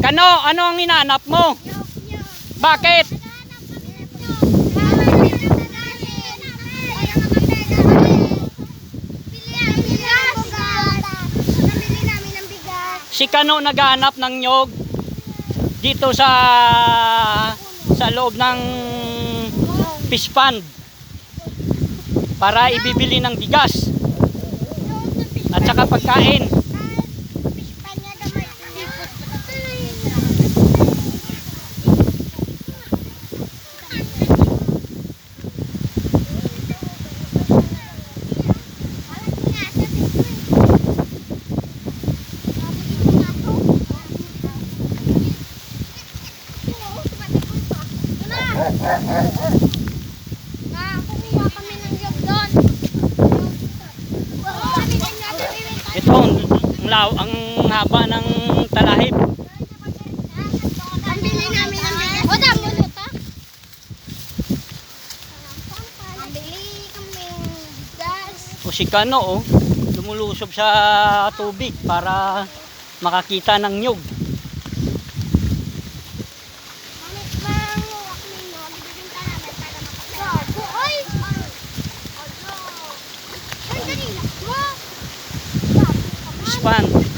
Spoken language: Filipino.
Kano, ano ang hinahanap mo? Bakit? Si Kano naghahanap ng nyog dito sa loob ng fish pond para ibibili ng bigas at saka pagkain. Ito ang haba ng talahib. Pambili namin ng bigas. O, damo ta. Pambili kami bigas. O si Kano, oh, lumulusob sa tubig para makakita ng nyog. Fish pond.